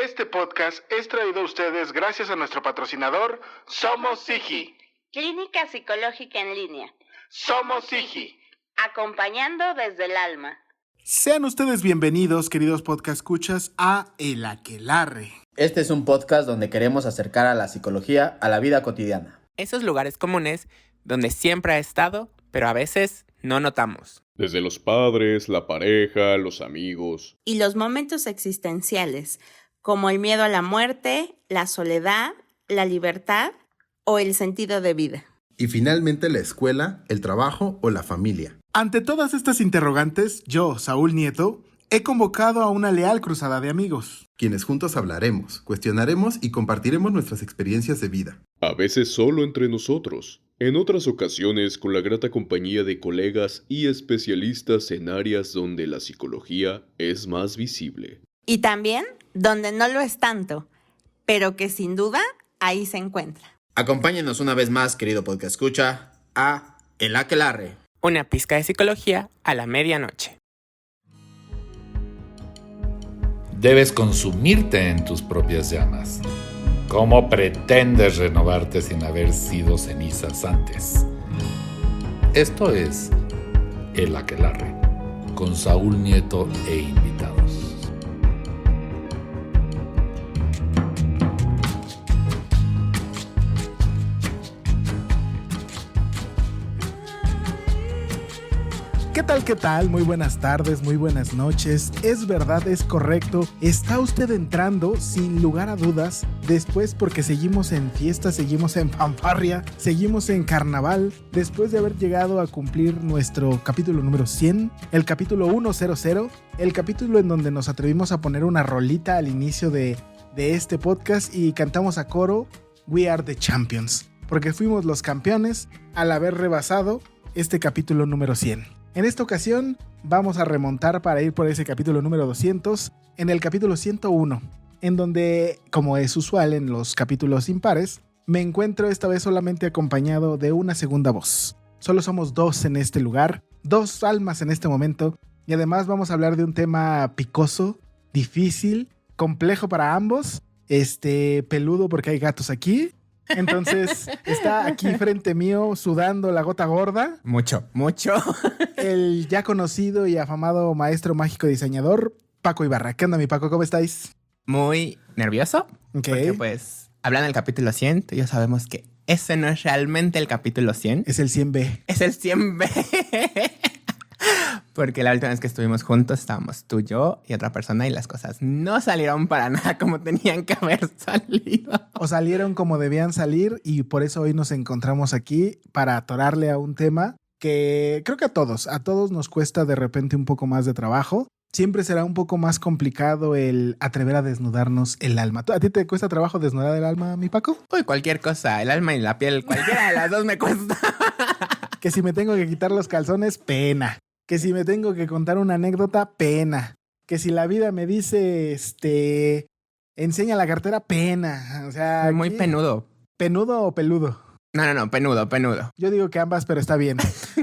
Este podcast es traído a ustedes gracias a nuestro patrocinador, Somos Sigi. Clínica Psicológica en Línea. Somos Sigi. Acompañando desde el alma. Sean ustedes bienvenidos, queridos podcast escuchas, a El Aquelarre. Este es un podcast donde queremos acercar a la psicología a la vida cotidiana. Esos lugares comunes donde siempre ha estado, pero a veces no notamos. Desde los padres, la pareja, los amigos. Y los momentos existenciales, como el miedo a la muerte, la soledad, la libertad o el sentido de vida. Y finalmente la escuela, el trabajo o la familia. Ante todas estas interrogantes, yo, Saúl Nieto, he convocado a una leal cruzada de amigos. Quienes juntos hablaremos, cuestionaremos y compartiremos nuestras experiencias de vida. A veces solo entre nosotros. En otras ocasiones con la grata compañía de colegas y especialistas en áreas donde la psicología es más visible. Y también donde no lo es tanto, pero que sin duda ahí se encuentra. Acompáñenos una vez más, querido podcast escucha, a El Aquelarre. Una pizca de psicología a la medianoche. Debes consumirte en tus propias llamas. ¿Cómo pretendes renovarte sin haber sido cenizas antes? Esto es El Aquelarre, con Saúl Nieto e invitados. ¿Qué tal? Muy buenas tardes, muy buenas noches. Es verdad, es correcto. Está usted entrando, sin lugar a dudas, después porque seguimos en fiesta, seguimos en fanfarria, seguimos en carnaval, después de haber llegado a cumplir nuestro capítulo número 100, el capítulo 100, el capítulo en donde nos atrevimos a poner una rolita al inicio de este podcast y cantamos a coro We Are the Champions, porque fuimos los campeones al haber rebasado este capítulo número 100. En esta ocasión vamos a remontar para ir por ese capítulo número 200 en el capítulo 101, en donde, como es usual en los capítulos impares, me encuentro esta vez solamente acompañado de una segunda voz. Solo somos dos en este lugar, dos almas en este momento, y además vamos a hablar de un tema picoso, difícil, complejo para ambos, peludo porque hay gatos aquí. Entonces está aquí frente mío sudando la gota gorda. Mucho. El ya conocido y afamado maestro mágico diseñador, Paco Ibarra. ¿Qué onda, mi Paco? ¿Cómo estáis? Muy nervioso. Ok. Porque pues, hablando del capítulo 100, tú y yo sabemos que ese no es realmente el capítulo 100. Es el 100B. Es el 100B. Porque la última vez que estuvimos juntos estábamos tú, yo y otra persona y las cosas no salieron para nada como tenían que haber salido. O salieron como debían salir y por eso hoy nos encontramos aquí para atorarle a un tema que creo que a todos nos cuesta de repente un poco más de trabajo. Siempre será un poco más complicado el atrever a desnudarnos el alma. ¿A ti te cuesta trabajo desnudar el alma, mi Paco? Uy, cualquier cosa, el alma y la piel, cualquiera de las dos me cuesta. Que si me tengo que quitar los calzones, pena. Que si me tengo que contar una anécdota, pena. Que si la vida me dice, enseña la cartera, pena. O sea, Muy aquí, penudo. ¿penudo o peludo? No, penudo. Yo digo que ambas, pero está bien.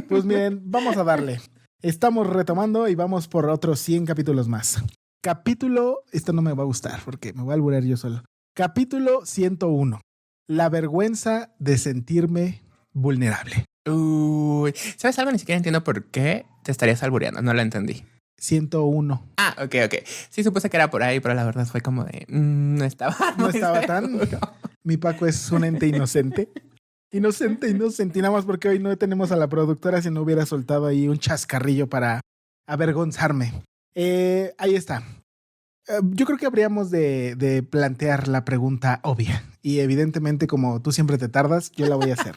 Pues miren, vamos a darle. Estamos retomando y vamos por otros 100 capítulos más. Capítulo, esto no me va a gustar porque me voy a alburear yo solo. Capítulo 101. La vergüenza de sentirme vulnerable. Uy, ¿sabes algo? Ni siquiera entiendo por qué te estarías albureando. No lo entendí. 101. Ah, ok. Sí, supuse que era por ahí, pero la verdad fue como de... no estaba tan... Mi Paco es un ente inocente. Inocente. Y nada más porque hoy no tenemos a la productora, si no hubiera soltado ahí un chascarrillo para avergonzarme. Ahí está. Yo creo que habríamos de plantear la pregunta obvia. Y evidentemente, como tú siempre te tardas, yo la voy a hacer.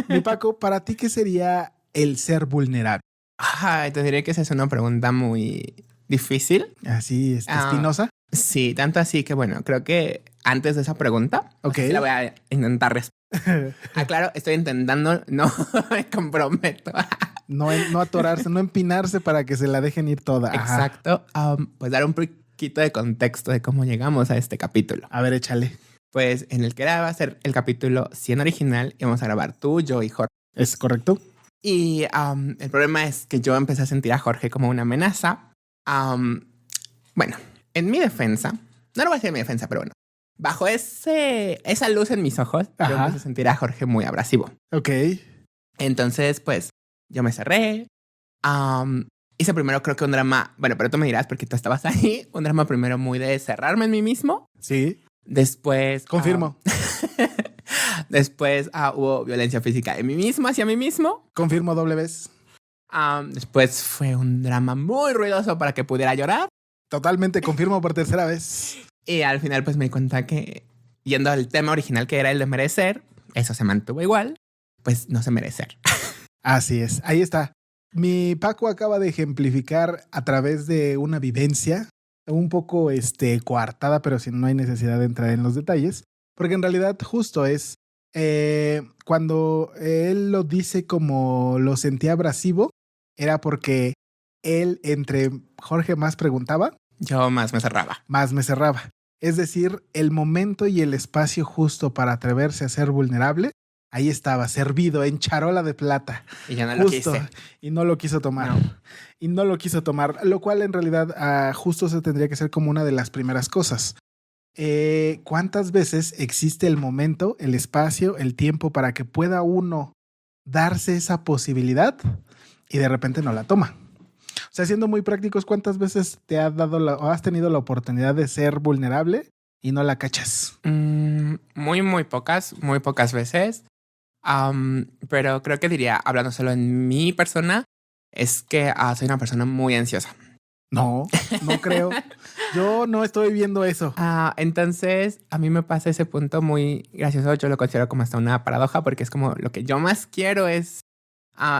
Mi Paco, ¿para ti qué sería el ser vulnerable? Ay, te diré que esa es una pregunta muy difícil. Así, espinosa. Sí, tanto así que bueno, creo que antes de esa pregunta, okay, la voy a intentar responder. Claro, estoy intentando, no me comprometo. No atorarse, no empinarse para que se la dejen ir toda. Exacto. Pues dar un poquito de contexto de cómo llegamos a este capítulo. A ver, échale. Pues en el que va a ser el capítulo 100 original y vamos a grabar tú, yo y Jorge. ¿Es correcto? Y el problema es que yo empecé a sentir a Jorge como una amenaza. Bueno, en mi defensa, no lo voy a decir en mi defensa, pero bueno, bajo esa luz en mis ojos, yo Ajá. empecé a sentir a Jorge muy abrasivo. Ok. Entonces, pues, yo me cerré. Hice primero creo que un drama, bueno, pero tú me dirás porque tú estabas ahí, un drama primero muy de cerrarme en mí mismo. Sí. Después... Confirmo. Después hubo violencia física en mí mismo, hacia mí mismo. Confirmo doble vez. Después fue un drama muy ruidoso para que pudiera llorar. Totalmente confirmo por tercera vez. Y al final pues me di cuenta que, yendo al tema original que era el de merecer, eso se mantuvo igual, pues no sé merecer. Así es. Ahí está. Mi Paco acaba de ejemplificar a través de una vivencia un poco coartada, pero si no hay necesidad de entrar en los detalles, porque en realidad justo es cuando él lo dice como lo sentía abrasivo, era porque él entre Jorge más preguntaba, Yo más me cerraba. más me cerraba. Es decir, el momento y el espacio justo para atreverse a ser vulnerable, ahí estaba, servido en charola de plata. Y yo no lo quise. Y no lo quiso tomar. No. Y no lo quiso tomar, lo cual en realidad justo se tendría que ser como una de las primeras cosas. ¿Cuántas veces existe el momento, el espacio, el tiempo para que pueda uno darse esa posibilidad y de repente no la toma? O sea, siendo muy prácticos, ¿cuántas veces te has dado o has tenido la oportunidad de ser vulnerable y no la cachas? Muy pocas veces. Pero creo que diría, hablando solo en mi persona, es que soy una persona muy ansiosa. No, no creo. Yo no estoy viendo eso. Entonces, a mí me pasa ese punto muy gracioso. Yo lo considero como hasta una paradoja porque es como lo que yo más quiero es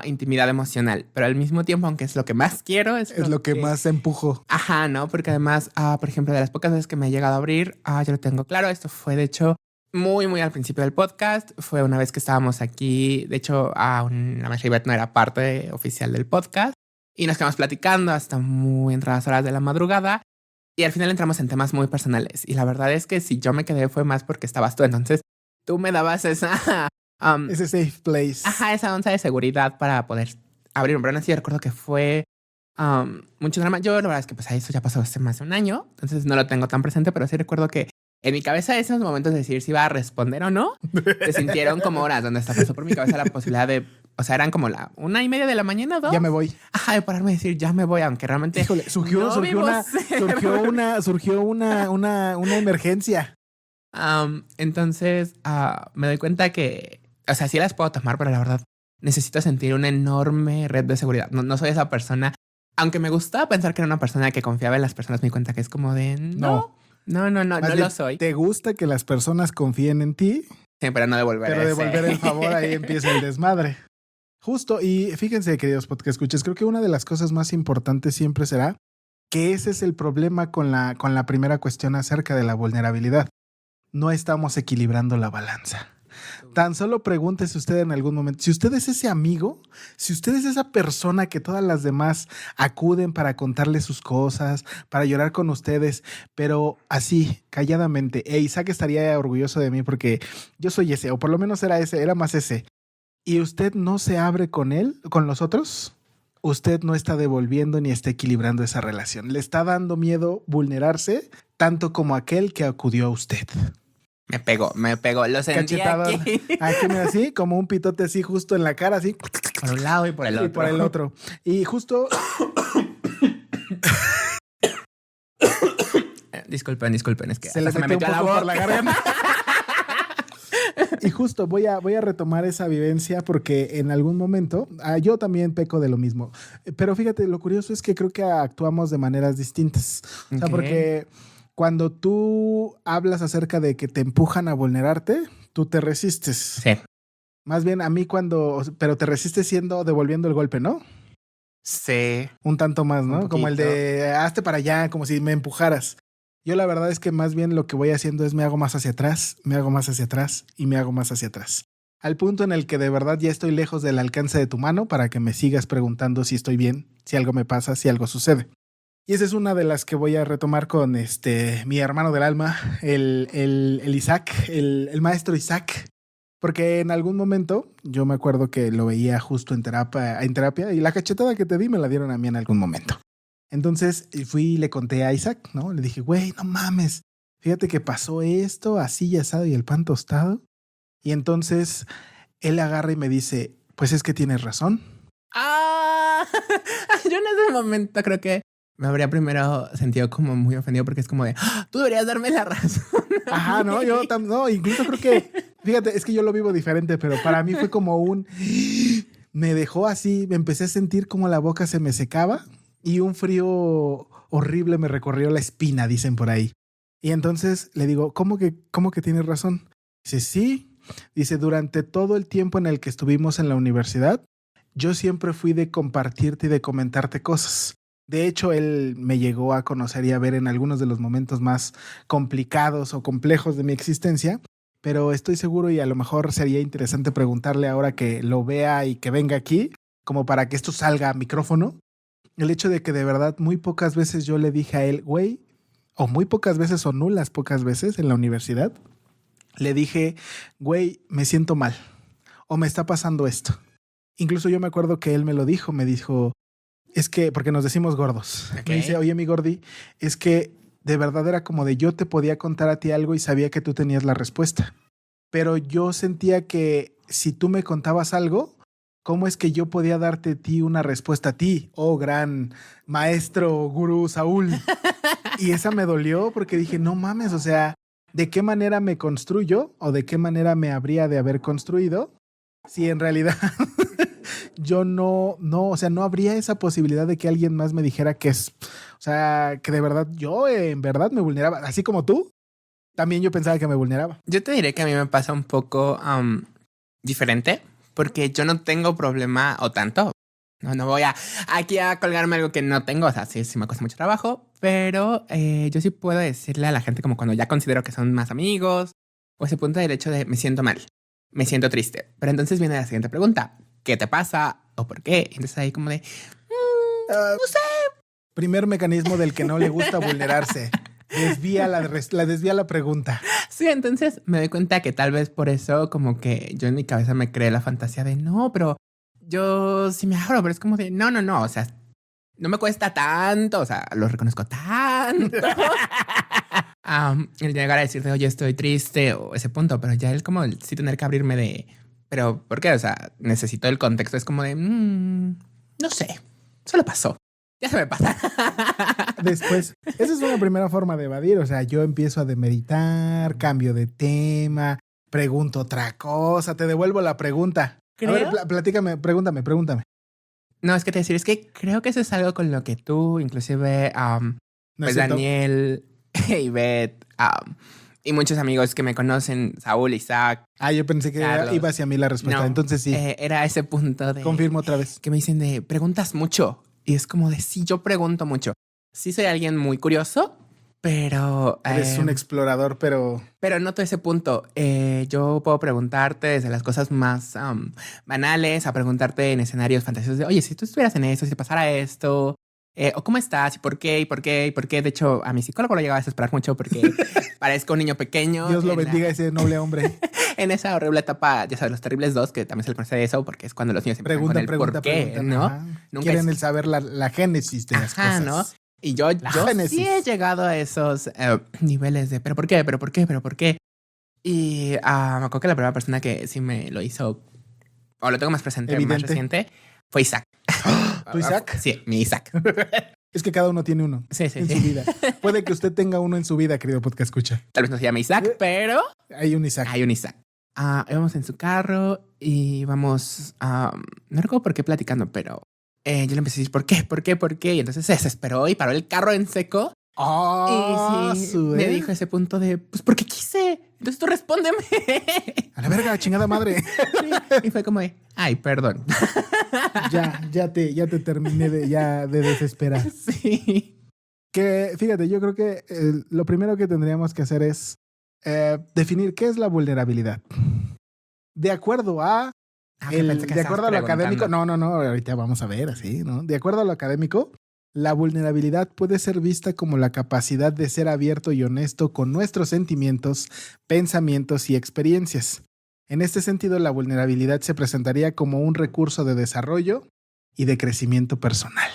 intimidad emocional. Pero al mismo tiempo, aunque es lo que más quiero, es lo que más empujo. Ajá, ¿no? Porque además, por ejemplo, de las pocas veces que me he llegado a abrir, yo lo tengo claro. Esto fue, de hecho, muy al principio del podcast. Fue una vez que estábamos aquí. De hecho, la maestra Ivette no era parte oficial del podcast. Y nos quedamos platicando hasta muy entradas horas de la madrugada. Y al final entramos en temas muy personales. Y la verdad es que si yo me quedé fue más porque estabas tú. Entonces, tú me dabas esa... ese safe place. Ajá, esa onza de seguridad para poder abrir un brand. Así recuerdo que fue mucho drama. Yo la verdad es que pues eso ya pasó hace más de un año. Entonces no lo tengo tan presente, pero sí recuerdo que en mi cabeza esos momentos de decidir si iba a responder o no, se sintieron como horas donde hasta pasó por mi cabeza la posibilidad de... O sea, eran como la 1:30 de la mañana, 2. Ya me voy. Ajá, de pararme y decir, ya me voy, aunque realmente... Híjole, surgió una emergencia. Entonces, me doy cuenta que... O sea, sí las puedo tomar, pero la verdad necesito sentir una enorme red de seguridad. No soy esa persona... Aunque me gustaba pensar que era una persona que confiaba en las personas, me di cuenta que es como de... No lo soy. ¿Te gusta que las personas confíen en ti? Sí, pero no devolver Pero devolver el favor, ahí empieza el desmadre. Justo, y fíjense, queridos podcast escuchas, creo que una de las cosas más importantes siempre será que ese es el problema con la primera cuestión acerca de la vulnerabilidad. No estamos equilibrando la balanza. Tan solo pregúntese usted en algún momento, si usted es ese amigo, si usted es esa persona que todas las demás acuden para contarle sus cosas, para llorar con ustedes, pero así, calladamente. Isaac estaría orgulloso de mí porque yo soy ese, o por lo menos era más ese. Y usted no se abre con él, con los otros, usted no está devolviendo ni está equilibrando esa relación. Le está dando miedo vulnerarse tanto como aquel que acudió a usted. Me pegó. Lo sentí Cachetada. aquí. Aquí, mira, así, como un pitote así justo en la cara, así. Por un lado y por el otro. Y por el otro. Y justo... Disculpen, es que se le hasta metió un a la poco boca. por la garganta. Y justo voy a retomar esa vivencia porque en algún momento yo también peco de lo mismo. Pero fíjate, lo curioso es que creo que actuamos de maneras distintas. O sea, porque cuando tú hablas acerca de que te empujan a vulnerarte, tú te resistes. Sí. Más bien a mí pero te resistes devolviendo el golpe, ¿no? Sí. Un tanto más, ¿no? Un Como el de hazte para allá, como si me empujaras. Yo la verdad es que más bien lo que voy haciendo es me hago más hacia atrás, me hago más hacia atrás y me hago más hacia atrás. Al punto en el que de verdad ya estoy lejos del alcance de tu mano para que me sigas preguntando si estoy bien, si algo me pasa, si algo sucede. Y esa es una de las que voy a retomar con mi hermano del alma, el Isaac, el maestro Isaac. Porque en algún momento yo me acuerdo que lo veía justo en terapia y la cachetada que te di me la dieron a mí en algún momento. Entonces fui y le conté a Isaac, ¿no? Le dije, güey, no mames, fíjate que pasó esto, así y asado y el pan tostado. Y entonces él agarra y me dice, pues es que tienes razón. ¡Ah! Yo en ese momento creo que me habría primero sentido como muy ofendido porque es como de, tú deberías darme la razón. Ajá, no, no, incluso creo que, fíjate, es que yo lo vivo diferente, pero para mí fue como me dejó así, me empecé a sentir como la boca se me secaba y un frío horrible me recorrió la espina, dicen por ahí. Y entonces le digo, ¿cómo que tienes razón? Dice, sí. Dice, durante todo el tiempo en el que estuvimos en la universidad, yo siempre fui de compartirte y de comentarte cosas. De hecho, él me llegó a conocer y a ver en algunos de los momentos más complicados o complejos de mi existencia, pero estoy seguro y a lo mejor sería interesante preguntarle ahora que lo vea y que venga aquí, como para que esto salga a micrófono, el hecho de que de verdad muy pocas veces yo le dije a él, güey, o muy pocas veces o nulas pocas veces en la universidad, le dije, güey, me siento mal o me está pasando esto. Incluso yo me acuerdo que él me dijo, es que, porque nos decimos gordos. Okay. Me dice, oye, mi gordi, es que de verdad era como de yo te podía contar a ti algo y sabía que tú tenías la respuesta. Pero yo sentía que si tú me contabas algo, ¿cómo es que yo podía darte a ti una respuesta a ti? Oh, gran maestro, gurú Saúl. Y esa me dolió porque dije, no mames, o sea, ¿de qué manera me construyo o de qué manera me habría de haber construido si en realidad yo no, o sea, no habría esa posibilidad de que alguien más me dijera que es, o sea, que de verdad yo en verdad me vulneraba, así como tú, también yo pensaba que me vulneraba. Yo te diré que a mí me pasa un poco diferente, porque yo no tengo problema o tanto. No voy aquí a colgarme algo que no tengo, o sea, sí me cuesta mucho trabajo, pero yo sí puedo decirle a la gente como cuando ya considero que son más amigos, o ese punto del hecho de me siento mal, me siento triste. Pero entonces viene la siguiente pregunta. ¿Qué te pasa? ¿O por qué? Entonces ahí como de, no sé. Primer mecanismo del que no le gusta vulnerarse. Desvía la pregunta. Sí, entonces me doy cuenta que tal vez por eso como que yo en mi cabeza me creé la fantasía de no, pero yo sí me abro, pero es como de no, o sea, no me cuesta tanto, o sea, lo reconozco tanto. El llegar a decirte, oye, estoy triste o ese punto, pero ya el como el sí tener que abrirme de, pero ¿por qué? O sea, necesito el contexto, es como de, no sé, solo pasó. Ya se me pasa. Después, esa es una primera forma de evadir. O sea, yo empiezo a demeritar, cambio de tema, pregunto otra cosa, te devuelvo la pregunta. ¿Creo? A ver, platícame, pregúntame. No, es que te decir, es que creo que eso es algo con lo que tú, inclusive, pues Daniel, Ivette, y muchos amigos que me conocen, Saúl, Isaac. Yo pensé que iba hacia mí la respuesta. No, entonces sí. Era ese punto de... Confirmo otra vez. Que me dicen de, preguntas mucho. Y es como de, sí, yo pregunto mucho. Sí soy alguien muy curioso, pero... Eres un explorador, pero... Pero no todo ese punto. Yo puedo preguntarte desde las cosas más banales a preguntarte en escenarios fantasiosos de, oye, si tú estuvieras en esto, si te pasara esto, o cómo estás, y por qué. De hecho, a mi psicólogo lo llegaba a desesperar mucho porque parezco un niño pequeño. Dios lo bendiga, ese noble hombre. En esa horrible etapa, ya sabes, los terribles 2, que también se le conoce eso, porque es cuando los niños empiezan con el por qué, ¿no? Quieren el saber la génesis de las cosas. ¿No? Y yo sí he llegado a esos niveles de, ¿pero por qué? Y me acuerdo que la primera persona que sí me lo hizo, o lo tengo más presente, evidente, más reciente, fue Isaac. ¿Tu Isaac? Sí, mi Isaac. Es que cada uno tiene uno en su vida. Puede que usted tenga uno en su vida, querido podcast escucha. Tal vez no se llame Isaac, pero... Hay un Isaac. Íbamos en su carro y vamos no recuerdo por qué platicando, pero yo le empecé a decir ¿por qué? Y entonces se desesperó y paró el carro en seco. Y sí, me dijo ese punto de, pues porque quise. Entonces tú respóndeme. A la verga, chingada madre. Sí. Y fue como de, ay, perdón. Ya te terminé de desesperar. Sí. Que fíjate, yo creo que lo primero que tendríamos que hacer es definir qué es la vulnerabilidad. De acuerdo a lo académico. No, ahorita vamos a ver así, ¿no? De acuerdo a lo académico, la vulnerabilidad puede ser vista como la capacidad de ser abierto y honesto con nuestros sentimientos, pensamientos y experiencias. En este sentido, la vulnerabilidad se presentaría como un recurso de desarrollo y de crecimiento personal.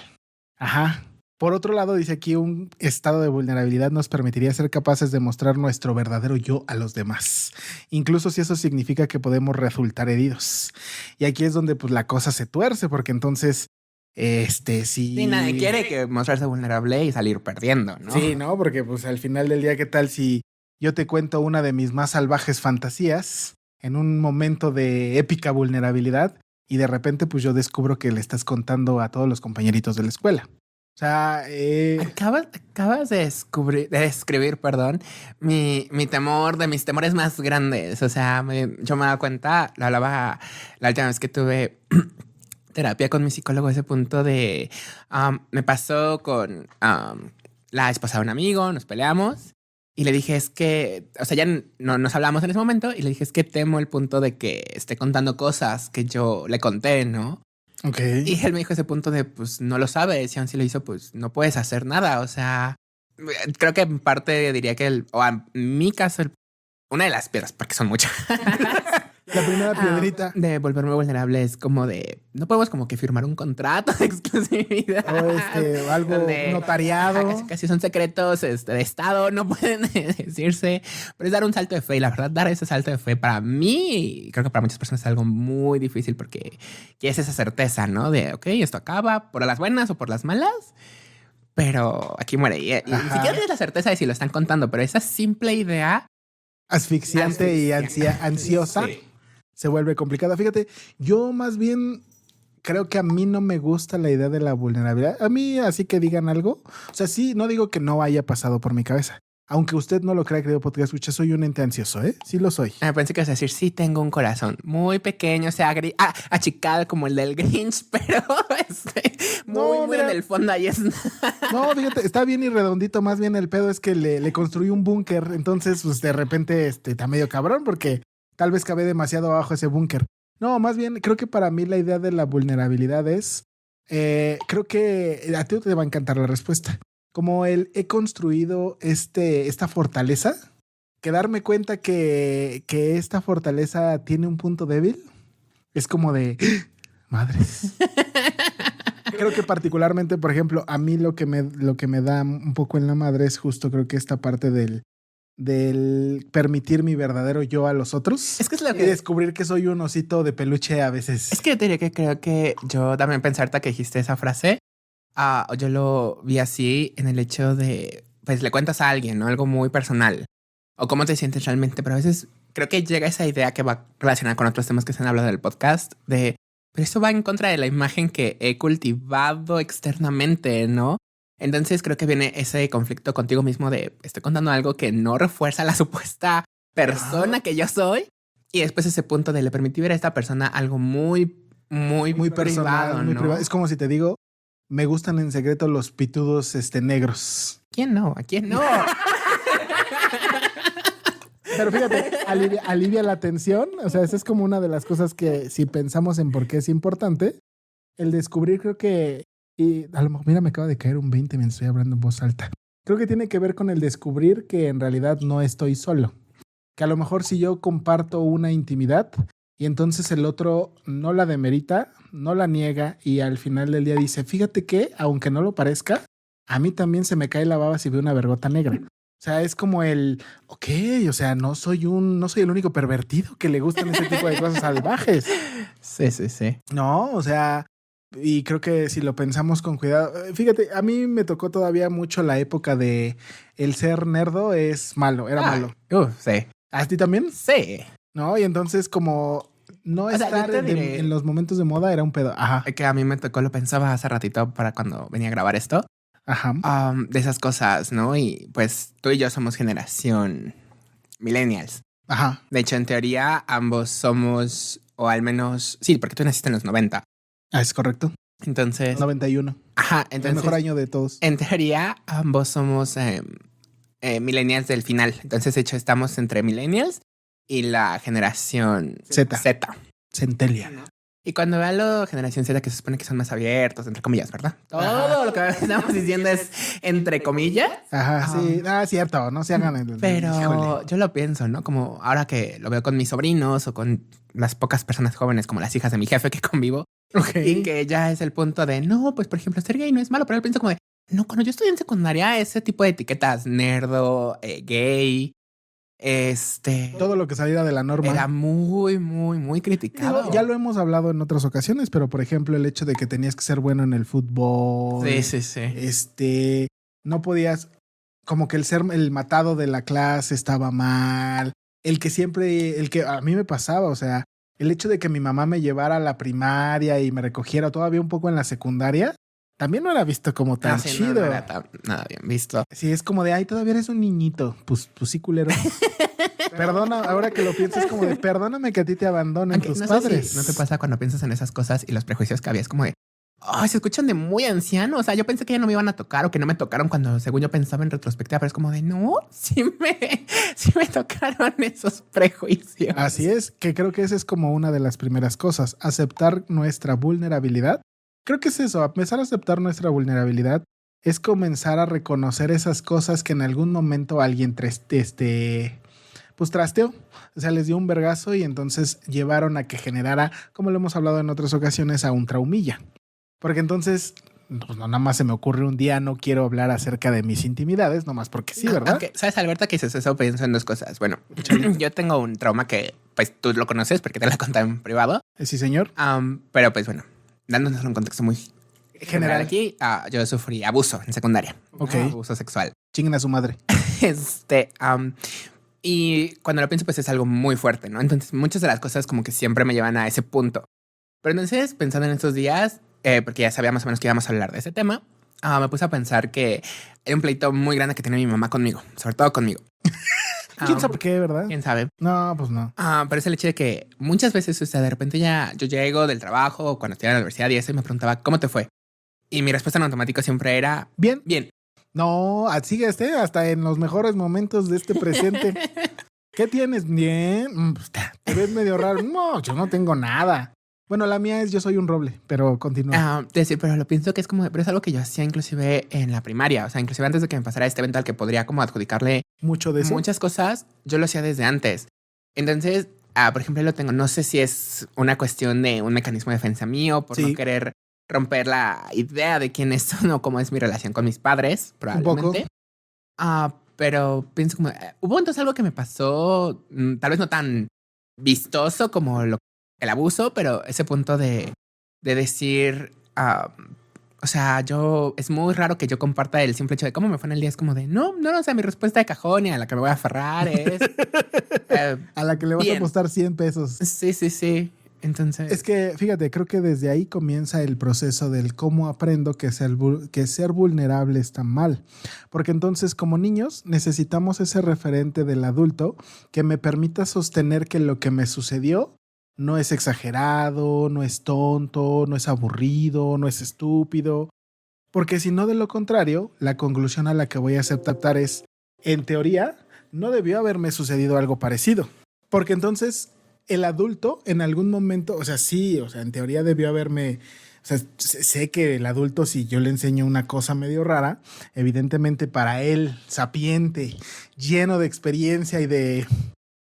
Ajá. Por otro lado, dice aquí, un estado de vulnerabilidad nos permitiría ser capaces de mostrar nuestro verdadero yo a los demás, incluso si eso significa que podemos resultar heridos. Y aquí es donde pues la cosa se tuerce, porque entonces, si... Sí, nadie quiere que mostrarse vulnerable y salir perdiendo, ¿no? Sí, ¿no? Porque pues al final del día, ¿qué tal si yo te cuento una de mis más salvajes fantasías en un momento de épica vulnerabilidad y de repente pues yo descubro que le estás contando a todos los compañeritos de la escuela? O sea, Acabas de describir, perdón, mi temor, de mis temores más grandes. O sea, yo me he dado cuenta, lo hablaba la última vez que tuve terapia con mi psicólogo, ese punto de, me pasó con la esposa de un amigo, nos peleamos y le dije, es que, o sea, ya no nos hablamos en ese momento y le dije, es que temo el punto de que esté contando cosas que yo le conté, ¿no? ok. Y él me dijo ese punto de, pues, no lo sabes. Y aún si lo hizo, pues, no puedes hacer nada. O sea, creo que en parte diría que o en mi caso, una de las piedras, porque son muchas. La primera piedrita. De volverme vulnerable es como de, no podemos como que firmar un contrato de exclusividad. O algo notariado. Casi son secretos de Estado, no pueden decirse. Pero es dar un salto de fe. Y la verdad, dar ese salto de fe para mí, creo que para muchas personas es algo muy difícil porque es esa certeza, ¿no? De, ok, esto acaba por las buenas o por las malas. Pero aquí muere. Y ni siquiera tienes la certeza de si lo están contando, pero esa simple idea Asfixiante y ansiosa. Sí. Se vuelve complicada. Fíjate, yo más bien creo que a mí no me gusta la idea de la vulnerabilidad. A mí, así que digan algo. O sea, sí, no digo que no haya pasado por mi cabeza. Aunque usted no lo crea, querido podcast escucha, soy un ente ansioso, ¿eh? Sí lo soy. Pensé que ibas a decir, sí, tengo un corazón muy pequeño, o sea, achicado como el del Grinch, pero muy en el fondo ahí es. No, fíjate, está bien y redondito. Más bien el pedo es que le construí un búnker. Entonces, pues de repente está medio cabrón porque tal vez cabe demasiado abajo ese búnker. No, más bien creo que para mí la idea de la vulnerabilidad es, creo que a ti te va a encantar la respuesta. Como he construido esta fortaleza, que darme cuenta que esta fortaleza tiene un punto débil, es como de madres. Creo que particularmente, por ejemplo, a mí lo que me da un poco en la madre es justo creo que esta parte del permitir mi verdadero yo a los otros. Es que es lo y descubrir que soy un osito de peluche a veces. Es que yo te diría que creo que yo también pensarte que dijiste esa frase. Yo lo vi así en el hecho de, pues le cuentas a alguien, ¿no? Algo muy personal. O cómo te sientes realmente. Pero a veces creo que llega esa idea que va relacionada con otros temas que se han hablado del podcast. Pero eso va en contra de la imagen que he cultivado externamente, ¿no? Entonces creo que viene ese conflicto contigo mismo de estoy contando algo que no refuerza la supuesta persona que yo soy. Y después ese punto de le permití ver a esta persona algo muy personal, privado, muy ¿no? privado. Es como si te digo, me gustan en secreto los pitudos negros. ¿Quién no? ¿A quién no? Pero fíjate, alivia la tensión. O sea, esa es como una de las cosas que si pensamos en por qué es importante, el descubrir creo que, y a lo mejor, mira, me acaba de caer un 20 mientras estoy hablando en voz alta. Creo que tiene que ver con el descubrir que en realidad no estoy solo. Que a lo mejor si yo comparto una intimidad y entonces el otro no la demerita, no la niega y al final del día dice, fíjate que, aunque no lo parezca, a mí también se me cae la baba si veo una vergota negra. O sea, es como ok, o sea, no soy el único pervertido que le gustan ese tipo de cosas salvajes. Sí. No, o sea, y creo que si lo pensamos con cuidado, fíjate, a mí me tocó todavía mucho la época de el ser nerdo es malo, era malo. Sí. ¿A ti también? Sí. No, y entonces como no estar en los momentos de moda era un pedo. Ajá. Que a mí me tocó, lo pensaba hace ratito para cuando venía a grabar esto. Ajá. De esas cosas, ¿no? Y pues tú y yo somos generación millennials. Ajá. De hecho, en teoría, ambos somos, o al menos, sí, porque tú naciste en los 90. Es correcto. Entonces. 91. Ajá. Entonces, el mejor año de todos. En teoría, ambos somos millennials del final. Entonces, de hecho, estamos entre millennials y la generación Z. Centennial. Y cuando veo a la generación Z, que se supone que son más abiertos, entre comillas, ¿verdad? Todo lo que estamos diciendo es entre comillas. Ajá, sí. Cierto, no se hagan Pero híjole. yo lo pienso, ¿no? Como ahora que lo veo con mis sobrinos o con las pocas personas jóvenes como las hijas de mi jefe que convivo. Okay. Y que ya es el punto de, no, pues por ejemplo, ser gay no es malo, pero él pienso como de, No, cuando yo estudié en secundaria, ese tipo de etiquetas, nerdo, gay, Todo lo que saliera de la norma. era muy, muy, muy criticado. Digo, ya lo hemos hablado en otras ocasiones, pero por ejemplo, el hecho de que tenías que ser bueno en el fútbol. Sí. No podías, como que el matado de la clase estaba mal. El que a mí me pasaba, o sea, el hecho de que mi mamá me llevara a la primaria y me recogiera todavía un poco en la secundaria, también no era visto como tan Sí, chido. No era nada bien visto. Sí, es como de, ay, todavía eres un niñito. Pues sí, culero. Perdona, ahora que lo piensas, como de, perdóname que a ti te abandonen Aunque tus no sé padres. si no te pasa cuando piensas en esas cosas y los prejuicios que había. Es como de, ay, se escuchan de muy ancianos. O sea, yo pensé que ya no me iban a tocar o que no me tocaron cuando según yo pensaba en retrospectiva, pero es como de, no, sí me tocaron esos prejuicios. Así es, que creo que esa es como una de las primeras cosas, aceptar nuestra vulnerabilidad. Creo que es eso, empezar a aceptar nuestra vulnerabilidad es comenzar a reconocer esas cosas que en algún momento alguien pues trasteó, o sea, les dio un vergazo y entonces llevaron a que generara, como lo hemos hablado en otras ocasiones, a un traumilla. Porque entonces, pues no, nada más se me ocurre un día, no quiero hablar acerca de mis intimidades, nomás porque sí, ¿verdad? Aunque, ¿sabes, Alberta, que dices eso? Pienso en dos cosas. Bueno, yo tengo un trauma que, pues, tú lo conoces porque te lo he contado en privado. Sí, señor. Pero, pues, bueno, dándonos un contexto muy general aquí, yo sufrí abuso en secundaria. Ok. Abuso sexual. Chinguen a su madre. Y cuando lo pienso, pues es algo muy fuerte, ¿no? Entonces, muchas de las cosas como que siempre me llevan a ese punto. Pero entonces, pensando en estos días, porque ya sabía más o menos que íbamos a hablar de ese tema, me puse a pensar que hay un pleito muy grande que tiene mi mamá conmigo, sobre todo conmigo. ¿Quién sabe por qué, verdad? ¿Quién sabe? No, pues no. Pero es el hecho de que muchas veces, o sea, de repente yo llego del trabajo o cuando estoy en la universidad y eso y me preguntaba, ¿cómo te fue? Y mi respuesta en automático siempre era, bien. Bien. No, sigue hasta en los mejores momentos de este presente. ¿Qué tienes? Bien. Pues, te ves medio raro. No, yo no tengo nada. Bueno, la mía es yo soy un roble, pero continúa. Sí, pero lo pienso que es como, pero es algo que yo hacía inclusive en la primaria, o sea, inclusive antes de que me pasara este evento al que podría como adjudicarle Mucho de eso. muchas cosas, yo lo hacía desde antes. Entonces, por ejemplo, lo tengo, no sé si es una cuestión de un mecanismo de defensa mío por no querer romper la idea de quién es o cómo es mi relación con mis padres, probablemente. Un poco. Pero pienso como, hubo entonces algo que me pasó, tal vez no tan vistoso como el abuso, pero ese punto de decir, o sea, es muy raro que yo comparta el simple hecho de cómo me fue en el día. Es como de, no, o sea, mi respuesta de cajón y a la que me voy a aferrar es... a la que le vas a apostar 100 pesos. Sí. Entonces... Es que, fíjate, creo que desde ahí comienza el proceso del cómo aprendo que ser vulnerable está mal. Porque entonces, como niños, necesitamos ese referente del adulto que me permita sostener que lo que me sucedió no es exagerado, no es tonto, no es aburrido, no es estúpido. Porque si no, de lo contrario, la conclusión a la que voy a aceptar es, en teoría, no debió haberme sucedido algo parecido. Porque entonces el adulto en algún momento, o sea, sí, o sea, en teoría debió haberme... O sea, sé que el adulto, si yo le enseño una cosa medio rara, evidentemente para él, sapiente, lleno de experiencia y de...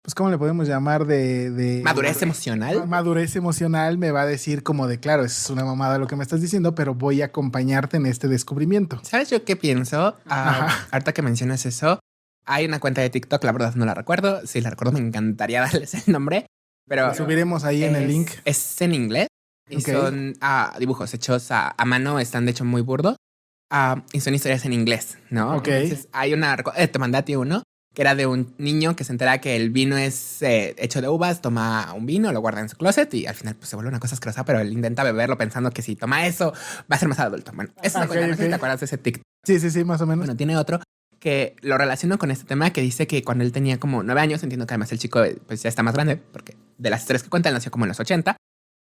Pues, ¿cómo le podemos llamar? De madurez emocional. Madurez emocional me va a decir como de, claro, es una mamada lo que me estás diciendo, pero voy a acompañarte en este descubrimiento. ¿Sabes yo qué pienso? Ahorita que mencionas eso, hay una cuenta de TikTok, la verdad no la recuerdo. Si la recuerdo me encantaría darles el nombre, pero... Lo subiremos ahí en el link. Es en inglés y son dibujos hechos a mano, están de hecho muy burdos y son historias en inglés, ¿no? Ok. Entonces hay una... te mandé a ti uno que era de un niño que se entera que el vino es hecho de uvas, toma un vino, lo guarda en su closet y al final pues se vuelve una cosa asquerosa, pero él intenta beberlo pensando que si toma eso va a ser más adulto. Bueno, eso es no sé si te acuerdas de ese TikTok. Sí, más o menos. Bueno, tiene otro que lo relaciono con este tema que dice que cuando él tenía como 9 años, entiendo que además el chico pues ya está más grande, porque de las tres que cuenta él nació como en los 80,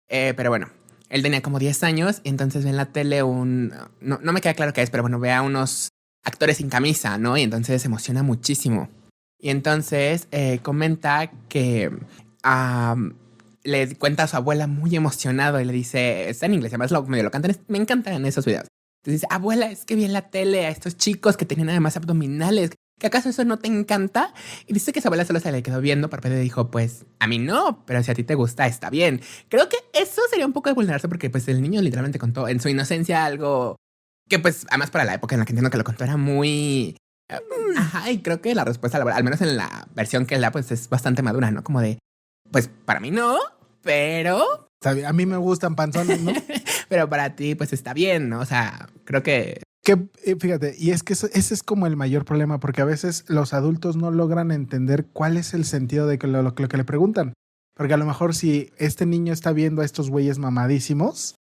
pero bueno, él tenía como 10 años y entonces ve en la tele no me queda claro qué es, pero bueno, ve a unos actores sin camisa, ¿no? Y entonces se emociona muchísimo. Y entonces comenta que le cuenta a su abuela muy emocionado y le dice, está en inglés, además medio lo cantan, me encantan esos videos. Entonces dice, abuela, es que vi en la tele a estos chicos que tenían además abdominales, ¿que acaso eso no te encanta? Y dice que su abuela solo se le quedó viendo, pero dijo, pues a mí no, pero si a ti te gusta, está bien. Creo que eso sería un poco de vulnerarse porque pues el niño literalmente contó en su inocencia algo Que pues, además para la época en la que entiendo que lo contó era muy... Ajá, y creo que la respuesta, al menos en la versión que él da, pues es bastante madura, ¿no? Como de, pues para mí no, pero... A mí me gustan panzones, ¿no? Pero para ti, pues está bien, ¿no? O sea, creo que... Que, fíjate, y es que ese es como el mayor problema, porque a veces los adultos no logran entender cuál es el sentido de lo que le preguntan. Porque a lo mejor si este niño está viendo a estos güeyes mamadísimos,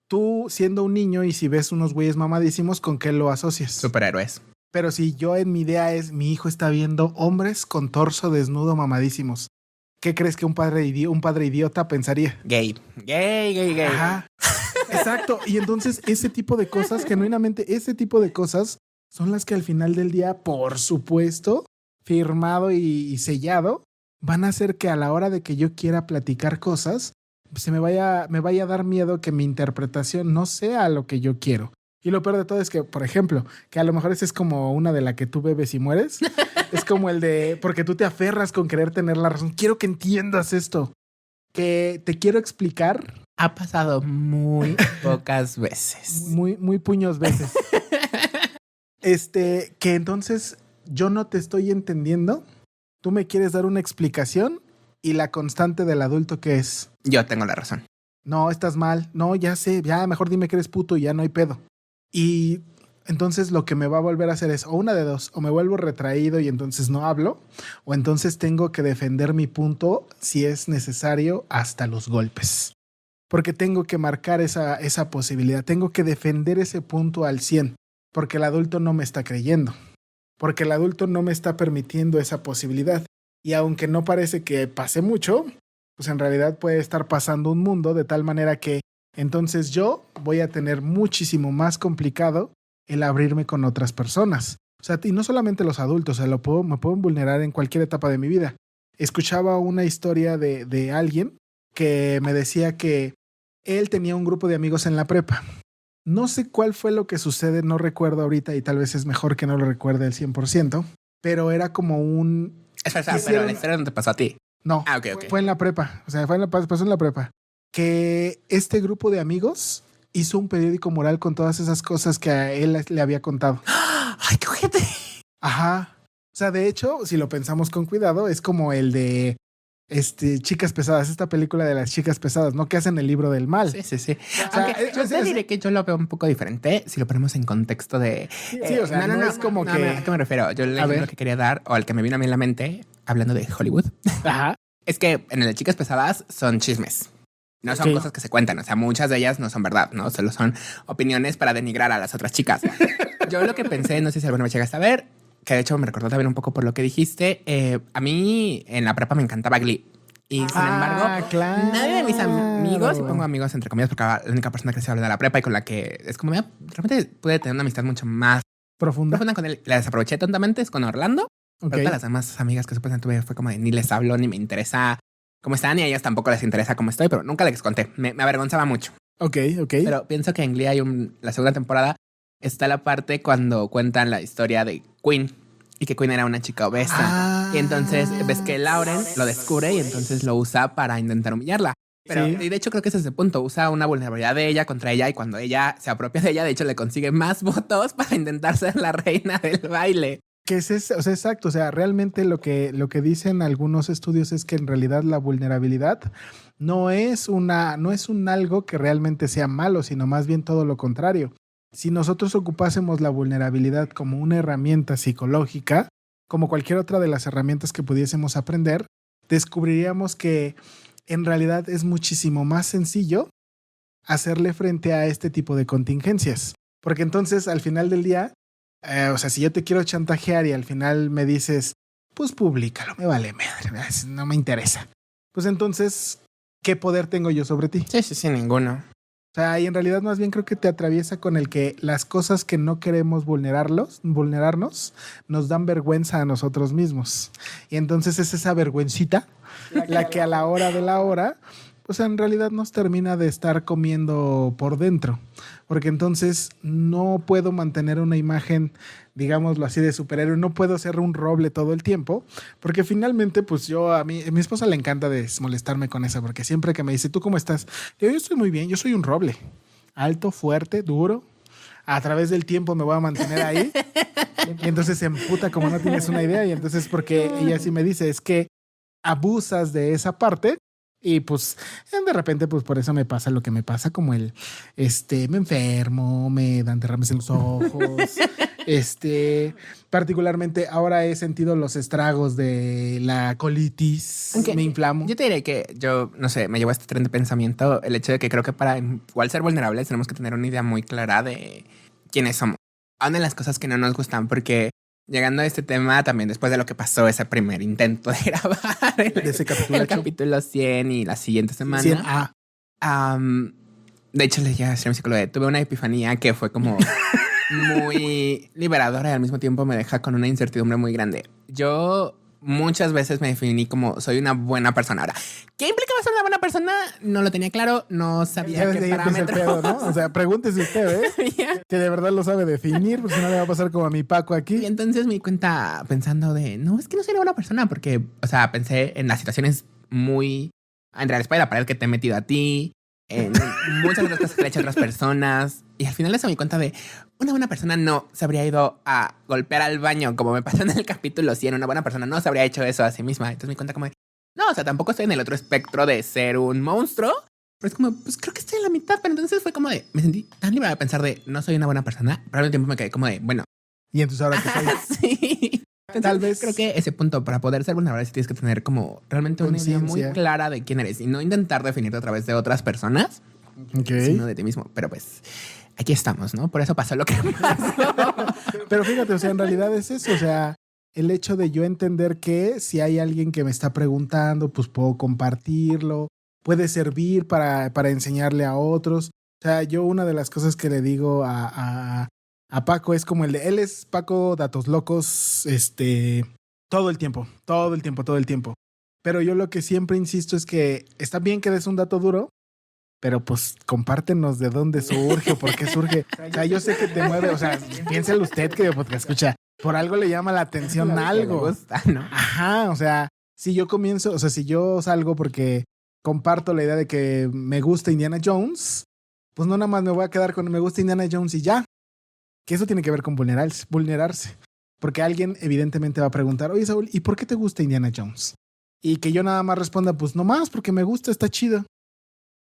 tú siendo un niño y si ves unos güeyes mamadísimos, ¿con qué lo asocias? Superhéroes. Pero si yo en mi idea es, mi hijo está viendo hombres con torso desnudo mamadísimos, ¿qué crees que un padre idiota pensaría? Gay. Ajá. Exacto. Y entonces ese tipo de cosas, genuinamente ese tipo de cosas son las que al final del día, por supuesto, firmado y sellado, van a hacer que a la hora de que yo quiera platicar cosas, me vaya a dar miedo que mi interpretación no sea lo que yo quiero. Y lo peor de todo es que, por ejemplo, que a lo mejor esa es como una de la que tú bebes y mueres. Es como el de, porque tú te aferras con querer tener la razón. Quiero que entiendas esto. Que te quiero explicar. Ha pasado muy pocas veces. Muy puños veces. Que entonces yo no te estoy entendiendo. Tú me quieres dar una explicación y la constante del adulto que es. Yo tengo la razón. No, estás mal. No, ya sé. Ya mejor dime que eres puto y ya no hay pedo. Y entonces lo que me va a volver a hacer es o una de dos, o me vuelvo retraído y entonces no hablo, o entonces tengo que defender mi punto si es necesario hasta los golpes. Porque tengo que marcar esa posibilidad, tengo que defender ese punto al 100, porque el adulto no me está creyendo, porque el adulto no me está permitiendo esa posibilidad. Y aunque no parece que pase mucho, pues en realidad puede estar pasando un mundo de tal manera que entonces yo voy a tener muchísimo más complicado el abrirme con otras personas. O sea, y no solamente los adultos, o sea, me puedo vulnerar en cualquier etapa de mi vida. Escuchaba una historia de alguien que me decía que él tenía un grupo de amigos en la prepa. No sé cuál fue lo que sucede, no recuerdo ahorita y tal vez es mejor que no lo recuerde al 100%, pero era como un... Espera, pero la historia no te pasó a ti. No, ok. Fue en la prepa, o sea, pasó en la prepa. Que este grupo de amigos hizo un periódico moral con todas esas cosas que a él le había contado. ¡Ay, qué ojete! Ajá. O sea, de hecho, si lo pensamos con cuidado, es como el de Chicas Pesadas, esta película de las chicas pesadas, ¿no? Que hacen el libro del mal. Sí. O sea, aunque yo te diré que yo lo veo un poco diferente si lo ponemos en contexto de... Sí, o sea, no es como que... ¿A qué me refiero? Yo el ejemplo que quería dar, o el que me vino a mí en la mente, hablando de Hollywood, Ajá. es que en el de Chicas Pesadas son chismes. No son cosas que se cuentan, o sea, muchas de ellas no son verdad, ¿no? Solo son opiniones para denigrar a las otras chicas. Yo lo que pensé, no sé si alguna vez llegaste a ver, que de hecho me recordó también un poco por lo que dijiste, a mí en la prepa me encantaba Glee. Y sin embargo, claro. nadie de mis amigos, y pongo amigos entre comillas porque la única persona que se habla de la prepa y con la que es como, realmente pude tener una amistad mucho más profunda con él, la desaproveché tontamente, es con Orlando. Okay. Pero todas las demás amigas que supuestamente tuve fue como de ni les hablo, ni me interesa cómo están, y a ellas tampoco les interesa cómo estoy, pero nunca les conté. Me avergonzaba mucho. Ok. Pero pienso que en Glee hay la segunda temporada está la parte cuando cuentan la historia de Queen y que Queen era una chica obesa. Y entonces ves que Lauren lo descubre y entonces lo usa para intentar humillarla. Pero y de hecho creo que ese es el punto. Usa una vulnerabilidad de ella contra ella y cuando ella se apropia de ella, de hecho le consigue más votos para intentar ser la reina del baile. Que es o sea, exacto. O sea, realmente lo que dicen algunos estudios es que en realidad la vulnerabilidad no es un algo que realmente sea malo, sino más bien todo lo contrario. Si nosotros ocupásemos la vulnerabilidad como una herramienta psicológica, como cualquier otra de las herramientas que pudiésemos aprender, descubriríamos que en realidad es muchísimo más sencillo hacerle frente a este tipo de contingencias. Porque entonces, al final del día, o sea, si yo te quiero chantajear y al final me dices, pues públicalo, me vale madre, no me interesa. Pues entonces, ¿qué poder tengo yo sobre ti? Sí, ninguno. O sea, y en realidad más bien creo que te atraviesa con el que las cosas que no queremos vulnerarnos, nos dan vergüenza a nosotros mismos. Y entonces es esa vergüencita la que a la hora de la hora, pues en realidad nos termina de estar comiendo por dentro. Porque entonces no puedo mantener una imagen, digámoslo así, de superhéroe. No puedo ser un roble todo el tiempo. Porque finalmente, pues a mi esposa le encanta molestarme con eso. Porque siempre que me dice, ¿tú cómo estás? Yo estoy muy bien, yo soy un roble. Alto, fuerte, duro. a través del tiempo me voy a mantener ahí. Y entonces se emputa como no tienes una idea. Y entonces porque ella sí me dice, es que abusas de esa parte. Y pues de repente pues por eso me pasa lo que me pasa, como me enfermo, me dan derrames en los ojos. Particularmente ahora he sentido los estragos de la colitis, Aunque me inflamo. Yo te diré que yo, no sé, me llevo a este tren de pensamiento el hecho de que creo que para igual ser vulnerables tenemos que tener una idea muy clara de quiénes somos. Una de las cosas que no nos gustan, porque llegando a este tema también después de lo que pasó ese primer intento de grabar De ese capítulo, el capítulo 100 y la siguiente semana. 100A. De hecho, le dije a mi psicóloga, tuve una epifanía que fue como muy liberadora y al mismo tiempo me deja con una incertidumbre muy grande. Yo muchas veces me definí como soy una buena persona. Ahora, ¿qué implicaba ser una buena persona? No lo tenía claro, no sabía qué parámetros. Pedo, ¿no? O sea, pregúntese usted, que de verdad lo sabe definir, porque si no le va a pasar como a mi Paco aquí. Y entonces me di cuenta pensando de, no, es que no soy una buena persona, porque, o sea, pensé en las situaciones muy entre la espalda y la pared que te he metido a ti, en muchas otras cosas que le he hecho a otras personas. Y al final me di cuenta de una buena persona no se habría ido a golpear al baño como me pasó en el capítulo 100. Una buena persona no se habría hecho eso a sí misma. Entonces me di cuenta como de, no, o sea, tampoco estoy en el otro espectro de ser un monstruo. Pero es como, pues creo que estoy en la mitad. Pero entonces fue como de, me sentí tan libre de pensar de no soy una buena persona. Pero al mismo tiempo me quedé como de, bueno. Y entonces ahora que soy. Sí. Entonces, tal vez creo que ese punto para poder ser vulnerable sí tienes que tener como realmente una idea muy clara de quién eres y no intentar definirte a través de otras personas, sino de ti mismo. Pero pues aquí estamos, ¿no? Por eso pasó lo que pasó. Pero fíjate, o sea, en realidad es eso. O sea, el hecho de yo entender que si hay alguien que me está preguntando, pues puedo compartirlo, puede servir para enseñarle a otros. O sea, yo una de las cosas que le digo a Paco es como él es Paco Datos Locos, todo el tiempo. Pero yo lo que siempre insisto es que está bien que des un dato duro, pero pues compártenos de dónde surge o por qué surge. O sea, yo sé que te mueve, o sea, piénselo usted que escucha, por algo le llama la atención algo. Me gusta, ¿no? Ajá, o sea, si yo comienzo, o sea, si yo salgo porque comparto la idea de que me gusta Indiana Jones, pues no nada más me voy a quedar con me gusta Indiana Jones y ya. Que eso tiene que ver con vulnerarse. Porque alguien evidentemente va a preguntar, oye Saúl, ¿y por qué te gusta Indiana Jones? Y que yo nada más responda, pues nomás porque me gusta, está chido.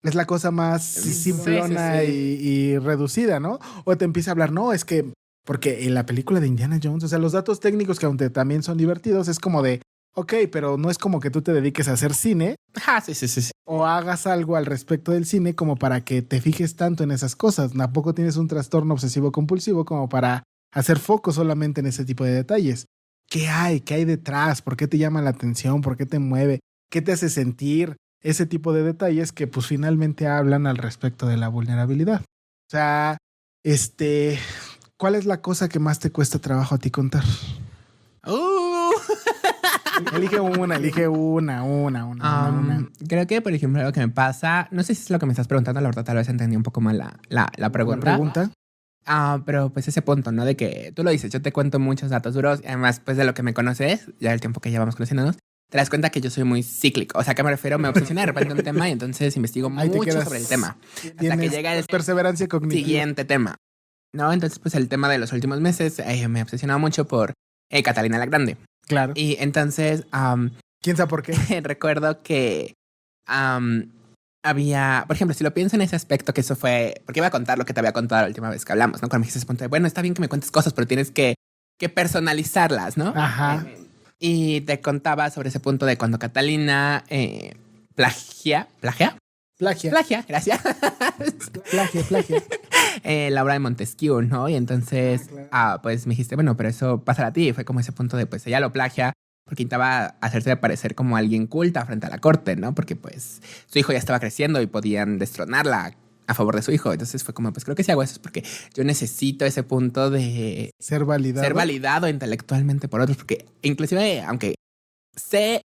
Es la cosa más simplona sí. Y reducida, ¿no? O te empieza a hablar, no, es que, porque en la película de Indiana Jones, o sea, los datos técnicos que aunque también son divertidos, es como de, ok, pero no es como que tú te dediques a hacer cine. Ah, sí. O hagas algo al respecto del cine como para que te fijes tanto en esas cosas. Tampoco tienes un trastorno obsesivo compulsivo como para hacer foco solamente en ese tipo de detalles. ¿Qué hay? ¿Qué hay detrás? ¿Por qué te llama la atención? ¿Por qué te mueve? ¿Qué te hace sentir? Ese tipo de detalles que pues finalmente hablan al respecto de la vulnerabilidad. O sea, ¿cuál es la cosa que más te cuesta trabajo a ti contar? Elige una. Creo que, por ejemplo, lo que me pasa, no sé si es lo que me estás preguntando, la verdad, tal vez entendí un poco mal la pregunta. ¿La pregunta? Pero pues ese punto, ¿no? De que tú lo dices, yo te cuento muchos datos duros y además, pues de lo que me conoces, ya el tiempo que llevamos conociéndonos, te das cuenta que yo soy muy cíclico. O sea, ¿a qué me refiero? Me obsesioné de repente un tema y entonces investigo mucho sobre el tema. Hasta que llega el perseverancia cognitiva. Siguiente tema, ¿no? Entonces, pues el tema de los últimos meses me obsesionaba mucho por Catalina la Grande. Claro. Y entonces... ¿Quién sabe por qué? Recuerdo que había... Por ejemplo, si lo pienso en ese aspecto, que eso fue... Porque iba a contar lo que te había contado la última vez que hablamos, ¿no? Cuando me dijiste ese punto de, bueno, está bien que me cuentes cosas, pero tienes que personalizarlas, ¿no? Ajá. Y te contaba sobre ese punto de cuando Catalina plagia, gracias. Plagia. La obra de Montesquieu, ¿no? Y entonces, pues me dijiste, bueno, pero eso pasa a ti. Y fue como ese punto de, pues ella lo plagia porque intentaba hacerse parecer como alguien culta frente a la corte, ¿no? Porque pues su hijo ya estaba creciendo y podían destronarla a favor de su hijo. Entonces fue como, pues creo que si hago eso es porque yo necesito ese punto de ser validado intelectualmente por otros. Porque inclusive, aunque sé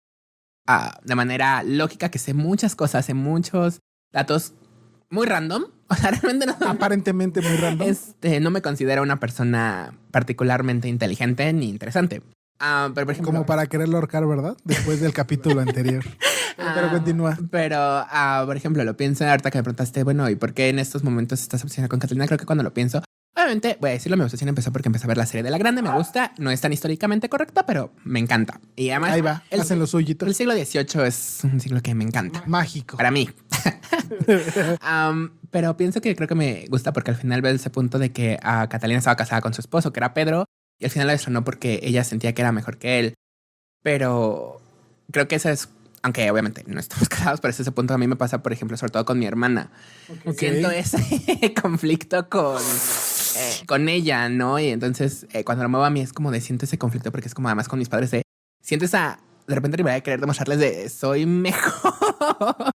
de manera lógica que sé muchas cosas, sé muchos datos muy random, o sea, realmente no, aparentemente muy random, no me considero una persona particularmente inteligente ni interesante. Pero por ejemplo, como para quererlo ahorcar, ¿verdad? Después del capítulo anterior. Pero continúa. Pero, por ejemplo, lo pienso ahorita que me preguntaste, bueno, ¿y por qué en estos momentos estás obsesionada con Catalina? Creo que cuando lo pienso, Obviamente, voy a decirlo, mi obsesión empezó porque empecé a ver la serie de La Grande. Me gusta, no es tan históricamente correcta, pero me encanta. Y además, Ahí va, hacen los suyitos. el siglo XVIII es un siglo que me encanta. Mágico. Para mí. Pero pienso que creo que me gusta porque al final veo ese punto de que Catalina estaba casada con su esposo, que era Pedro, y al final la destronó porque ella sentía que era mejor que él. Pero creo que eso es, aunque obviamente no estamos casados, pero ese punto a mí me pasa, por ejemplo, sobre todo con mi hermana. Ok. Siento ese conflicto con ella, ¿no? Y entonces cuando lo muevo a mí es como de siento ese conflicto porque es como además con mis padres siento esa de repente rivalidad de querer demostrarles de soy mejor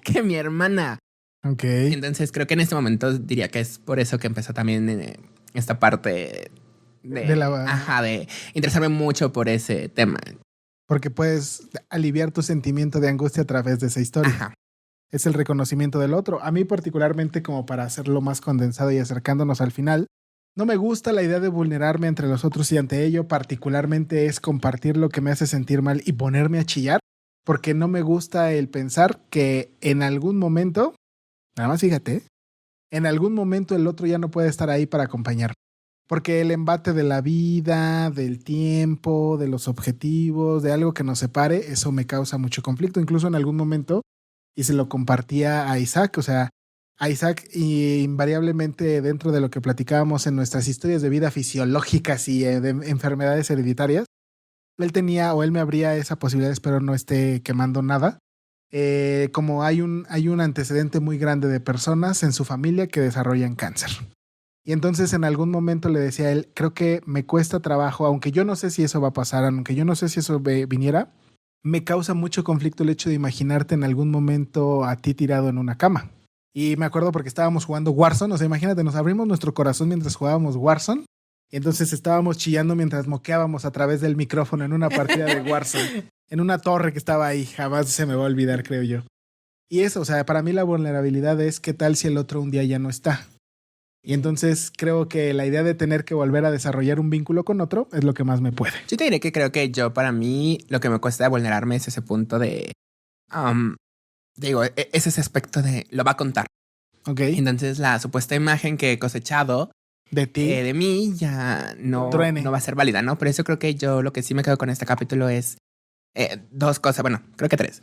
que mi hermana. Ok. Entonces creo que en este momento diría que es por eso que empezó también esta parte de interesarme mucho por ese tema. Porque puedes aliviar tu sentimiento de angustia a través de esa historia. Ajá. Es el reconocimiento del otro. A mí particularmente, como para hacerlo más condensado y acercándonos al final, no me gusta la idea de vulnerarme entre los otros y ante ello particularmente es compartir lo que me hace sentir mal y ponerme a chillar, porque no me gusta el pensar que en algún momento, nada más fíjate, en algún momento el otro ya no puede estar ahí para acompañarme. Porque el embate de la vida, del tiempo, de los objetivos, de algo que nos separe, eso me causa mucho conflicto. Incluso en algún momento, y se lo compartía a Isaac, o sea, a Isaac invariablemente dentro de lo que platicábamos en nuestras historias de vida fisiológicas y de enfermedades hereditarias, él me abría esa posibilidad, espero no esté quemando nada. Como hay un antecedente muy grande de personas en su familia que desarrollan cáncer. Y entonces en algún momento le decía a él, creo que me cuesta trabajo, aunque yo no sé si eso va a pasar, aunque yo no sé si eso viniera, me causa mucho conflicto el hecho de imaginarte en algún momento a ti tirado en una cama. Y me acuerdo porque estábamos jugando Warzone, o sea, imagínate, nos abrimos nuestro corazón mientras jugábamos Warzone, y entonces estábamos chillando mientras moqueábamos a través del micrófono en una partida de Warzone, en una torre que estaba ahí, jamás se me va a olvidar, creo yo. Y eso, o sea, para mí la vulnerabilidad es qué tal si el otro un día ya no está. Y entonces creo que la idea de tener que volver a desarrollar un vínculo con otro es lo que más me puede. Yo te diré que creo que para mí, lo que me cuesta vulnerarme es ese punto de... es ese aspecto de lo va a contar. Ok. Entonces la supuesta imagen que he cosechado De ti. de mí ya no va a ser válida, ¿no? Por eso creo que yo lo que sí me quedo con este capítulo es dos cosas. Bueno, creo que tres.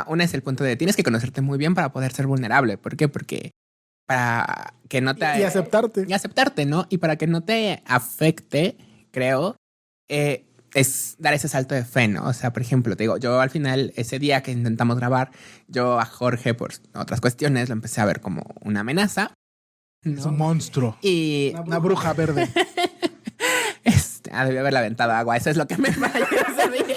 Una es el punto de tienes que conocerte muy bien para poder ser vulnerable. ¿Por qué? Porque para que no te... Y aceptarte. Y aceptarte, ¿no? Y para que no te afecte, creo, es dar ese salto de fe, ¿no? O sea, por ejemplo, te digo, yo al final, ese día que intentamos grabar, yo a Jorge, por otras cuestiones, lo empecé a ver como una amenaza, ¿no? Es un monstruo. Y... Una bruja verde. Debí haberle aventado agua, eso es lo que me falló ese día.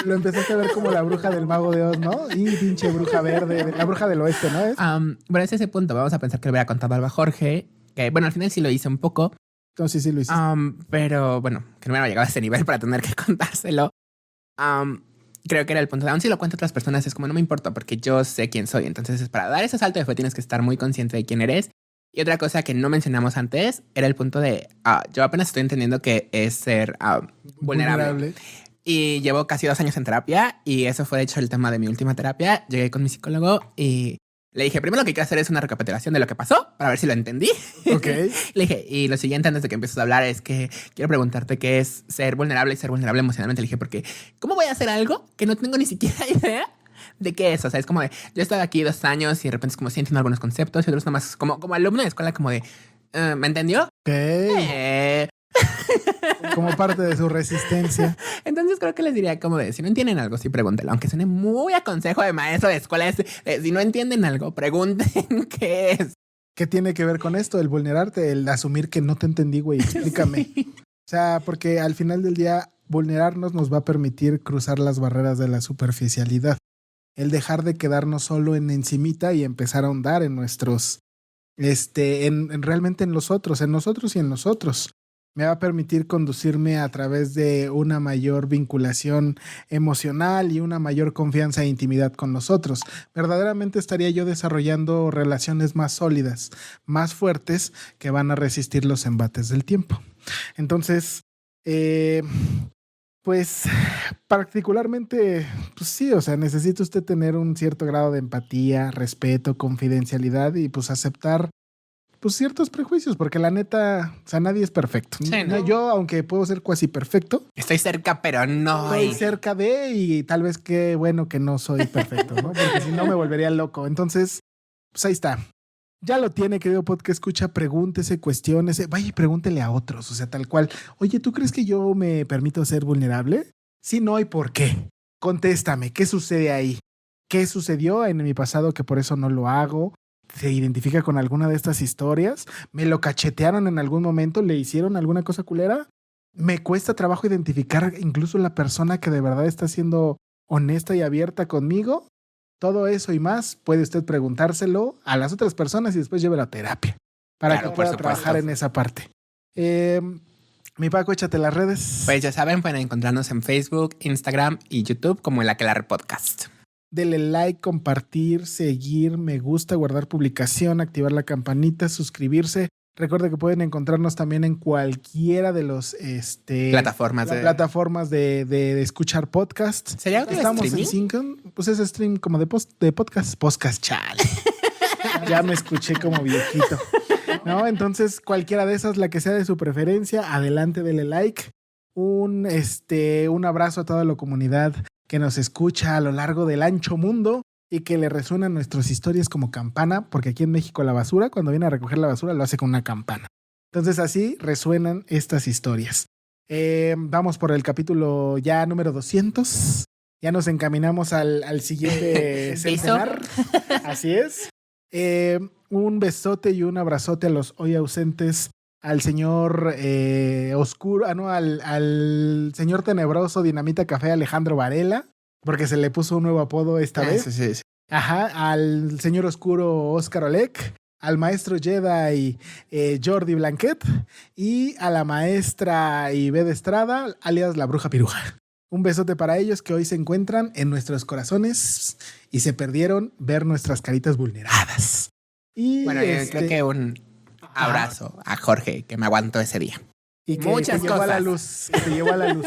Lo empezaste a ver como la bruja del Mago de Oz, ¿no? Y pinche bruja verde, la bruja del oeste, ¿no? Bueno, es ese punto. Vamos a pensar que le hubiera contado algo a Jorge. Que, bueno, al final sí lo hice un poco. Entonces sí lo hiciste. Pero, bueno, que no me hubiera llegado a ese nivel para tener que contárselo. Creo que era el punto de aún si lo cuento a otras personas es como no me importa porque yo sé quién soy. Entonces, para dar ese salto de fe tienes que estar muy consciente de quién eres. Y otra cosa que no mencionamos antes era el punto de yo apenas estoy entendiendo que es ser vulnerable. Y llevo casi 2 años en terapia y eso fue de hecho el tema de mi última terapia. Llegué con mi psicólogo y le dije, primero lo que quiero hacer es una recapitulación de lo que pasó para ver si lo entendí. Ok. Le dije, y lo siguiente antes de que empieces a hablar es que quiero preguntarte qué es ser vulnerable y ser vulnerable emocionalmente. Le dije, porque ¿cómo voy a hacer algo que no tengo ni siquiera idea de qué es? O sea, es como de, yo he estado aquí 2 años y de repente es como si entiendo algunos conceptos y otros nada más como alumno de escuela como de, ¿me entendió? Ok. Como parte de su resistencia. Entonces creo que les diría como de, si no entienden algo, sí pregúntenlo. Aunque suene muy a consejo de maestro de escuela, si no entienden algo, pregunten qué es. ¿Qué tiene que ver con esto? El vulnerarte, el asumir que no te entendí, güey, explícame. Sí. O sea, porque al final del día, vulnerarnos nos va a permitir cruzar las barreras de la superficialidad. El dejar de quedarnos solo en encimita y empezar a ahondar en nuestros, realmente en nosotros y en nosotros. Me va a permitir conducirme a través de una mayor vinculación emocional y una mayor confianza e intimidad con nosotros. Verdaderamente estaría yo desarrollando relaciones más sólidas, más fuertes, que van a resistir los embates del tiempo. Entonces, pues particularmente, pues sí, o sea, necesita usted tener un cierto grado de empatía, respeto, confidencialidad y pues aceptar pues ciertos prejuicios, porque la neta, o sea, nadie es perfecto. Sí, ¿no? Yo, aunque puedo ser cuasi perfecto, Estoy cerca, pero no. estoy cerca de y tal vez qué bueno que no soy perfecto, ¿no? Porque si no me volvería loco. Entonces, pues ahí está. Ya lo tiene, querido podcast escucha, pregúntese, cuestiónese, vaya y pregúntele a otros, o sea, tal cual. Oye, ¿tú crees que yo me permito ser vulnerable? Sí, no, ¿y por qué? Contéstame, ¿qué sucede ahí? ¿Qué sucedió en mi pasado que por eso no lo hago? ¿Se identifica con alguna de estas historias? ¿Me lo cachetearon en algún momento? ¿Le hicieron alguna cosa culera? ¿Me cuesta trabajo identificar incluso la persona que de verdad está siendo honesta y abierta conmigo? Todo eso y más puede usted preguntárselo a las otras personas y después lleve la terapia para Claro, que por pueda supuesto. trabajar en esa parte. Mi Paco, échate las redes. Pues ya saben, pueden encontrarnos en Facebook, Instagram y YouTube como el Aquelarre Podcast. Dele like, compartir, seguir, me gusta, guardar publicación, activar la campanita, suscribirse. Recuerda que pueden encontrarnos también en cualquiera de los Plataformas de escuchar podcast. ¿Sería algo de Estamos streaming? en Syncon, pues es stream como de podcast chale. Ya me escuché como viejito. ¿No? Entonces, cualquiera de esas, la que sea de su preferencia, adelante, dele like. Un abrazo a toda la comunidad que nos escucha a lo largo del ancho mundo y que le resuenan nuestras historias como campana, porque aquí en México la basura, cuando viene a recoger la basura, lo hace con una campana. Entonces así resuenan estas historias. Vamos por el capítulo ya número 200. Ya nos encaminamos al siguiente centenar. Así es. Un besote y un abrazote a los hoy ausentes, al señor oscuro, al señor tenebroso Dinamita Café Alejandro Varela, porque se le puso un nuevo apodo esta vez. Sí. Ajá, al señor oscuro Oscar Olek, al maestro Jedi Jordi Blanquet y a la maestra Ivette Estrada, alias la Bruja Piruja. Un besote para ellos que hoy se encuentran en nuestros corazones y se perdieron ver nuestras caritas vulneradas. Y Bueno, yo creo que un abrazo a Jorge, que me aguantó ese día. y que muchas te llevó a la cosas. luz, que te llevó a la luz.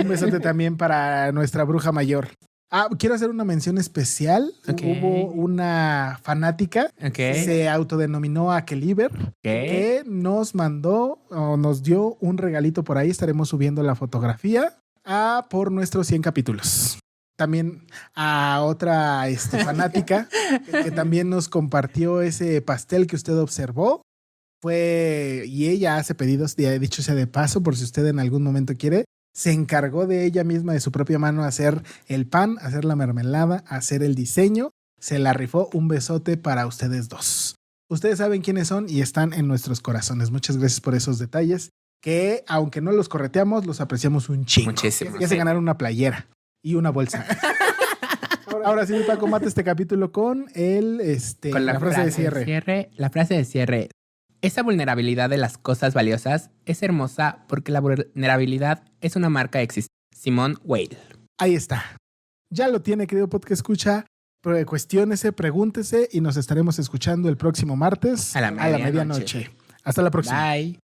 Un besote también para nuestra bruja mayor. Quiero hacer una mención especial. Ok. Hubo una fanática Ok. se autodenominó Aqueliber, que nos mandó o nos dio un regalito por ahí. Estaremos subiendo la fotografía por nuestros 100 capítulos. También a otra fanática que también nos compartió ese pastel que usted observó. Y ella hace pedidos, ya he dicho sea de paso, por si usted en algún momento quiere. Se encargó de ella misma, de su propia mano, hacer el pan, hacer la mermelada, hacer el diseño. Se la rifó. Un besote para ustedes dos. Ustedes saben quiénes son y están en nuestros corazones. Muchas gracias por esos detalles que, aunque no los correteamos, los apreciamos un chingo. Muchísimo. Ya se ganaron una playera y una bolsa. Ahora sí, mi Paco, mata este capítulo con Con la frase de cierre. La frase de cierre. Esa vulnerabilidad de las cosas valiosas es hermosa porque la vulnerabilidad es una marca de existencia. Simone Weil. Ahí está. Ya lo tiene, querido podcast escucha. Cuestiónese, pregúntese y nos estaremos escuchando el próximo martes A la medianoche. Hasta la próxima. Bye.